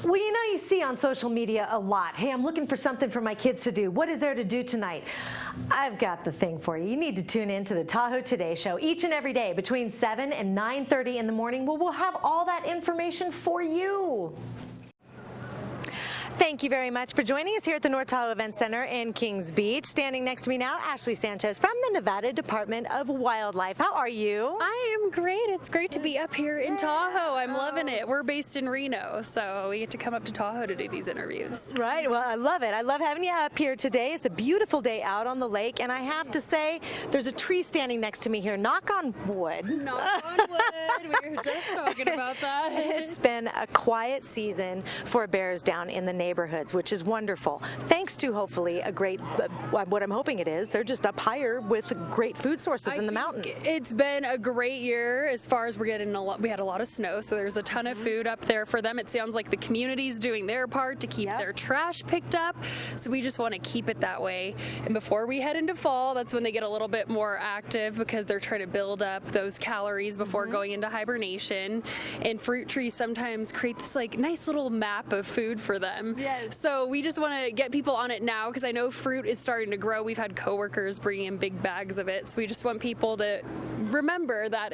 Well, you know, you see on social media a lot, hey, I'm looking for something for my kids to do. What is there to do tonight? I've got the thing for you. You need to tune in to the Tahoe Today Show each and every day between 7 and 9:30 in the morning, where we'll have all that information for you. Thank you very much for joining us here at the North Tahoe Event Center in Kings Beach. Standing next to me now, Ashely Sanchez from the Nevada Department of Wildlife. How are you? I am great. It's great to be up here in Tahoe. I'm loving it. We're based in Reno, so we get to come up to Tahoe to do these interviews. Right. Well, I love it. I love having you up here today. It's a beautiful day out on the lake, and I have to say, there's a tree standing next to me here. Knock on wood. Knock on wood. We were just talking about that. It's been a quiet season for bears down in the neighborhoods, which is wonderful. Thanks to hopefully a great, what I'm hoping it is, they're just up higher with great food sources in the mountains. It's been a great year as far as we're getting we had a lot of snow, so there's a ton of food up there for them. It sounds like the community's doing their part to keep their trash picked up, so we just want to keep it that way. And before we head into fall, that's when they get a little bit more active because they're trying to build up those calories before going into hibernation. And fruit trees sometimes create this like nice little map of food for them. Yes. So we just want to get people on it now because I know fruit is starting to grow. We've had coworkers bringing in big bags of it. So we just want people to remember that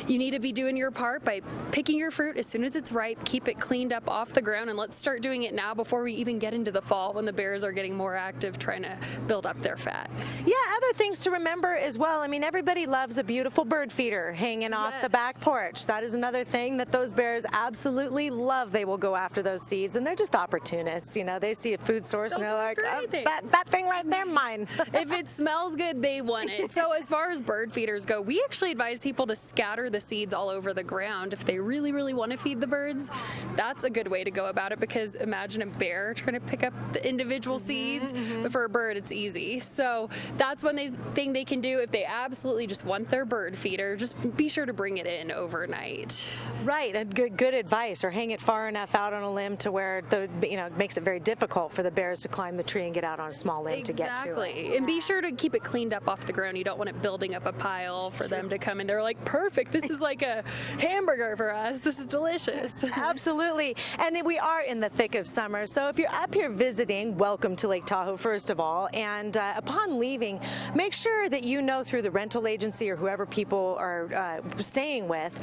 you need to be doing your part by picking your fruit as soon as it's ripe, keep it cleaned up off the ground, and let's start doing it now before we even get into the fall when the bears are getting more active trying to build up their fat. Yeah, other things to remember as well. I mean, everybody loves a beautiful bird feeder hanging off the back porch. That is another thing that those bears absolutely love. They will go after those seeds, and they're just opportunists. You know, they see a food source and they're like, oh, that thing right there, mine. If it smells good, they want it. So as far as bird feeders go, we actually advise people to scatter the seeds all over the ground if they really, really want to feed the birds. That's a good way to go about it because imagine a bear trying to pick up the individual seeds, but for a bird, it's easy. So that's one thing they can do if they absolutely just want their bird feeder. Just be sure to bring it in overnight. Right, and good advice, or hang it far enough out on a limb to where it makes it very difficult for the bears to climb the tree and get out on a small limb to get to it. Exactly, and be sure to keep it cleaned up off the ground. You don't want it building up a pile for them to come in. They're like, perfect, this is like a hamburger for us. This is delicious. Absolutely, and we are in the thick of summer, so if you're up here visiting, welcome to Lake Tahoe first of all, and upon leaving, make sure that you know through the rental agency or whoever people are staying with,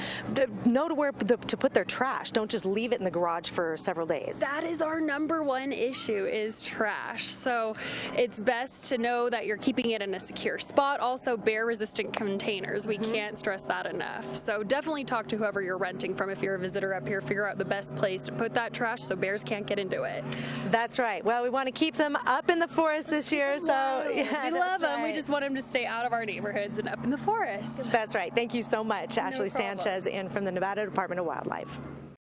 know to where to put their trash. Don't just leave it in the garage for several days. That is our number one issue, is trash. So it's best to know that you're keeping it in a secure spot. Also, bear-resistant containers. We can't stress that enough. So definitely talk to whoever you're renting from if you're a visitor up here. Figure out the best place to put that trash so bears can't get into it. That's right. Well, we want to keep them up in the forest this year. So yeah, we love them. We just want them to stay out of our neighborhoods and up in the forest. That's right. Thank you so much, Ashely Sanchez, in from the Nevada Department of Wildlife.